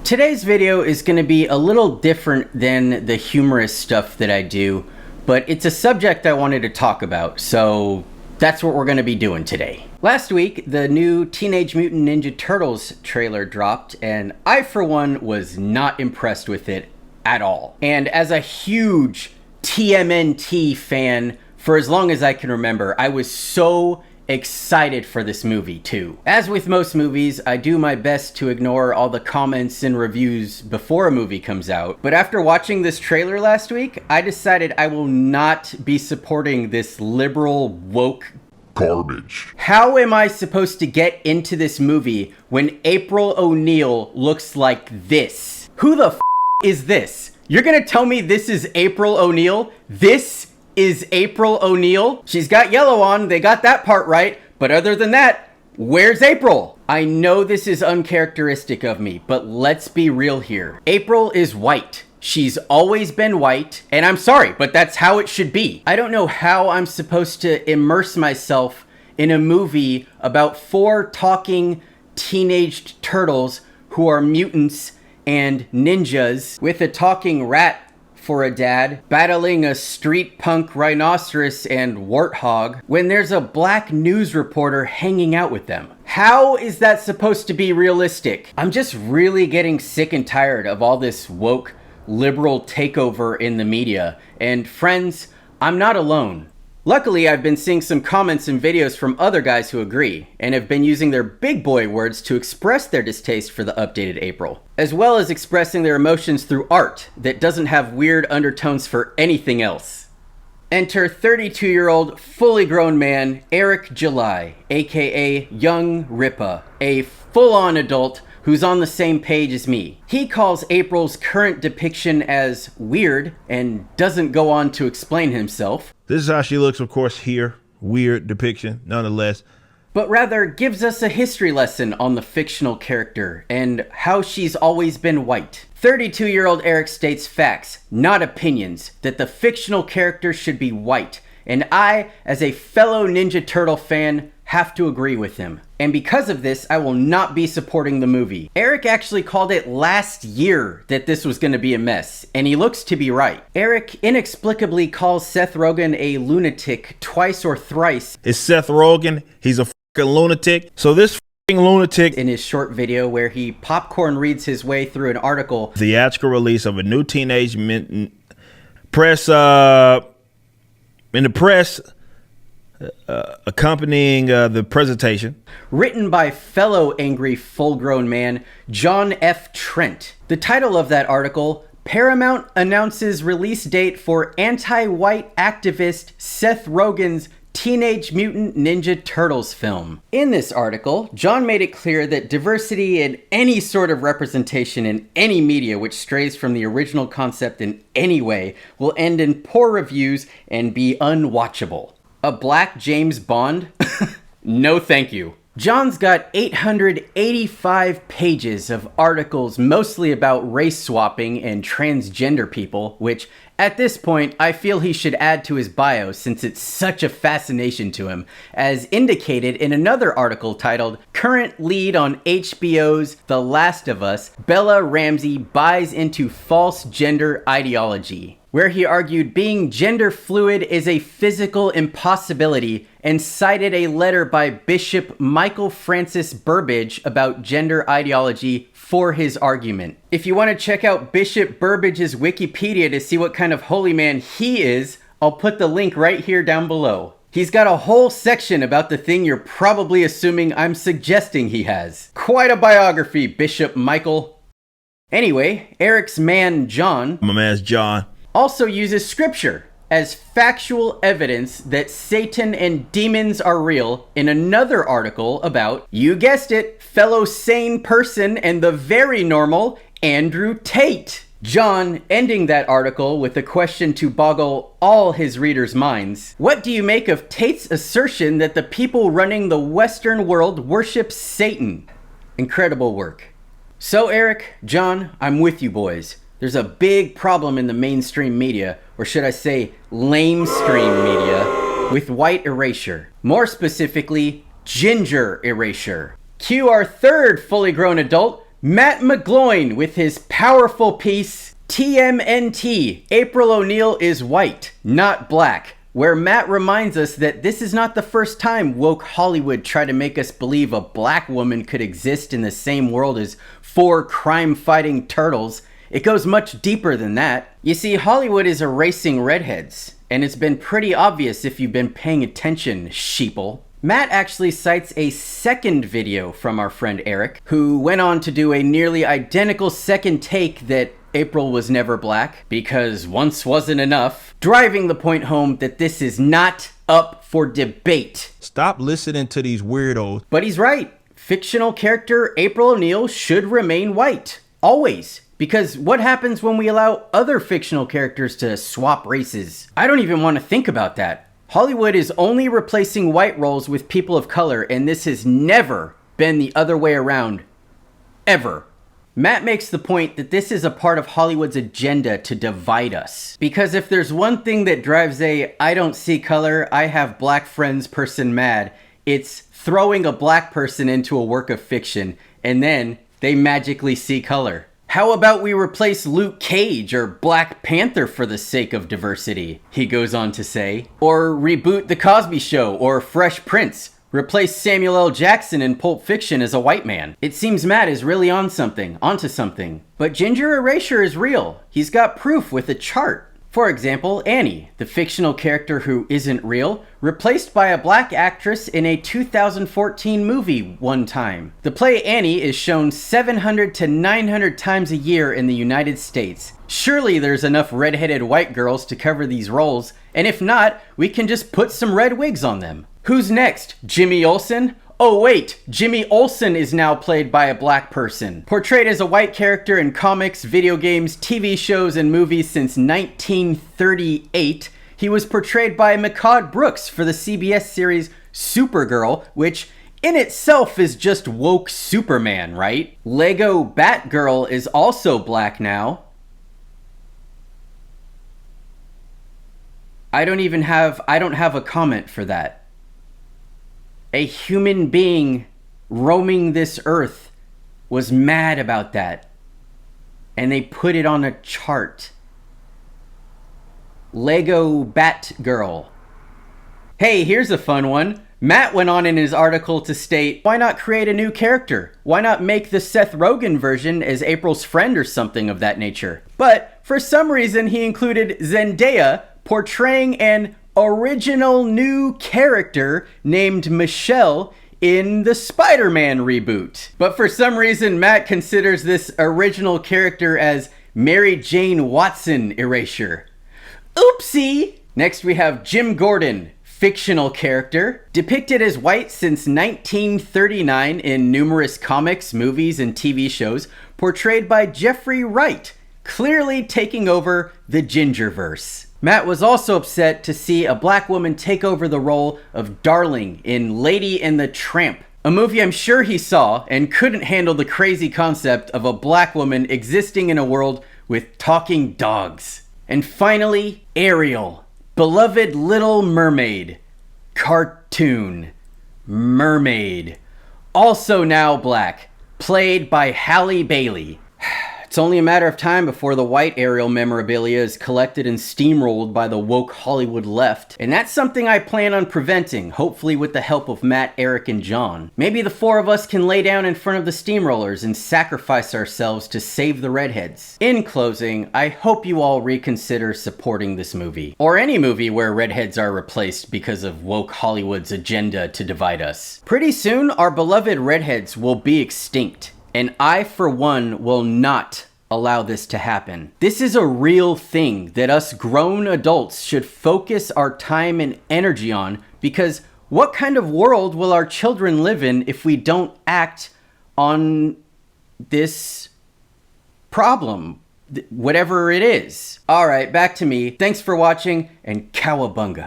Today's video is going to be a little different than the humorous stuff that I do, but it's a subject I wanted to talk about, so that's what we're going to be doing today. Last week, the new Teenage Mutant Ninja Turtles trailer dropped, and I, for one, was not impressed with it at all. And as a huge TMNT fan, for as long as I can remember, I was so excited for this movie too. As with most movies, I do my best to ignore all the comments and reviews before a movie comes out, but after watching this trailer last week, I decided I will not be supporting this liberal woke garbage. How am I supposed to get into this movie when April O'Neil looks like this? Who the f is this? You're gonna tell me this is April O'Neil? This is April O'Neil? She's got yellow on, they got that part right, but other than that, where's April? I know this is uncharacteristic of me, but let's be real here. April is white. She's always been white, and I'm sorry, but that's how it should be. I don't know how I'm supposed to immerse myself in a movie about 4 talking teenaged turtles who are mutants and ninjas with a talking rat for a dad, battling a street punk rhinoceros and warthog, when there's a black news reporter hanging out with them. How is that supposed to be realistic? I'm just really getting sick and tired of all this woke liberal takeover in the media. And friends, I'm not alone. Luckily, I've been seeing some comments and videos from other guys who agree, and have been using their big boy words to express their distaste for the updated April, as well as expressing their emotions through art that doesn't have weird undertones for anything else. Enter 32-year-old, fully grown man, Eric July, aka Young Rippa, a full-on adult who's on the same page as me. He calls April's current depiction as weird and doesn't go on to explain himself. This is how she looks, of course, here. Weird depiction, nonetheless. But rather gives us a history lesson on the fictional character and how she's always been white. 32-year-old Eric states facts, not opinions, that the fictional character should be white. And I, as a fellow Ninja Turtle fan, have to agree with him. And because of this, I will not be supporting the movie. Eric actually called it last year that this was going to be a mess, and he looks to be right. Eric inexplicably calls Seth Rogen a lunatic twice or thrice. It's Seth Rogen. He's a fucking lunatic. So this fucking lunatic, in his short video where he popcorn reads his way through an article, theatrical release of a new Teenage Mutant press, in the press, accompanying the presentation, written by fellow angry full-grown man John F. Trent. The title of that article: Paramount announces release date for anti-white activist Seth Rogen's Teenage Mutant Ninja Turtles film. In this article, John made it clear that diversity and any sort of representation in any media which strays from the original concept in any way will end in poor reviews and be unwatchable. A black James Bond? No thank you. John's got 885 pages of articles mostly about race swapping and transgender people, which at this point I feel he should add to his bio since it's such a fascination to him, as indicated in another article titled Current Lead on HBO's The Last of Us, Bella Ramsey Buys into False Gender Ideology, where he argued being gender fluid is a physical impossibility and cited a letter by Bishop Michael Francis Burbidge about gender ideology for his argument. If you want to check out Bishop Burbidge's Wikipedia to see what kind of holy man he is, I'll put the link right here down below. He's got a whole section about the thing you're probably assuming I'm suggesting he has. Quite a biography, Bishop Michael. Anyway, Eric's man John, my man's John, also uses scripture as factual evidence that Satan and demons are real in another article about, you guessed it, fellow sane person and the very normal Andrew Tate. John ending that article with a question to boggle all his readers' minds. What do you make of Tate's assertion that the people running the Western world worship Satan? Incredible work. So Eric, John, I'm with you boys. There's a big problem in the mainstream media, or should I say lamestream media, with white erasure. More specifically, ginger erasure. Cue our third fully grown adult, Matt McGloin with his powerful piece, TMNT, April O'Neil is white, not black, where Matt reminds us that this is not the first time woke Hollywood tried to make us believe a black woman could exist in the same world as 4 crime-fighting turtles. It goes much deeper than that. You see, Hollywood is erasing redheads, and it's been pretty obvious if you've been paying attention, sheeple. Matt actually cites a second video from our friend Eric, who went on to do a nearly identical second take that April was never black, because once wasn't enough, driving the point home that this is not up for debate. Stop listening to these weirdos. But he's right. Fictional character April O'Neil should remain white. Always. Because what happens when we allow other fictional characters to swap races? I don't even want to think about that. Hollywood is only replacing white roles with people of color, and this has never been the other way around. Ever. Matt makes the point that this is a part of Hollywood's agenda to divide us. Because if there's one thing that drives a I don't see color, I have black friends person mad, it's throwing a black person into a work of fiction, and then they magically see color. How about we replace Luke Cage or Black Panther for the sake of diversity, he goes on to say. Or reboot The Cosby Show or Fresh Prince. Replace Samuel L. Jackson in Pulp Fiction as a white man. It seems Matt is really onto something. But Ginger Erasure is real. He's got proof with a chart. For example, Annie, the fictional character who isn't real, replaced by a black actress in a 2014 movie one time. The play Annie is shown 700 to 900 times a year in the United States. Surely there's enough redheaded white girls to cover these roles, and if not, we can just put some red wigs on them. Who's next? Jimmy Olsen? Oh wait, Jimmy Olsen is now played by a black person. Portrayed as a white character in comics, video games, TV shows, and movies since 1938, he was portrayed by Mehcad Brooks for the CBS series Supergirl, which in itself is just woke Superman, right? Lego Batgirl is also black now. I don't have a comment for that. A human being roaming this earth was mad about that, and they put it on a chart. Lego Batgirl. Hey, here's a fun one. Matt went on in his article to state, why not create a new character? Why not make the Seth Rogen version as April's friend or something of that nature? But for some reason he included Zendaya portraying an original new character named Michelle in the Spider-Man reboot. But for some reason, Matt considers this original character as Mary Jane Watson Erasure. Oopsie! Next we have Jim Gordon, fictional character, depicted as white since 1939 in numerous comics, movies, and TV shows, portrayed by Jeffrey Wright, clearly taking over the Gingerverse. Matt was also upset to see a black woman take over the role of Darling in Lady and the Tramp, a movie I'm sure he saw and couldn't handle the crazy concept of a black woman existing in a world with talking dogs. And finally, Ariel, beloved Little Mermaid, cartoon, mermaid, also now black, played by Halle Bailey. It's only a matter of time before the white Ariel memorabilia is collected and steamrolled by the woke Hollywood left. And that's something I plan on preventing, hopefully with the help of Matt, Eric, and John. Maybe the 4 of us can lay down in front of the steamrollers and sacrifice ourselves to save the redheads. In closing, I hope you all reconsider supporting this movie. Or any movie where redheads are replaced because of woke Hollywood's agenda to divide us. Pretty soon, our beloved redheads will be extinct. And I, for one, will not allow this to happen. This is a real thing that us grown adults should focus our time and energy on, because what kind of world will our children live in if we don't act on this problem, whatever it is? All right, back to me. Thanks for watching, and cowabunga.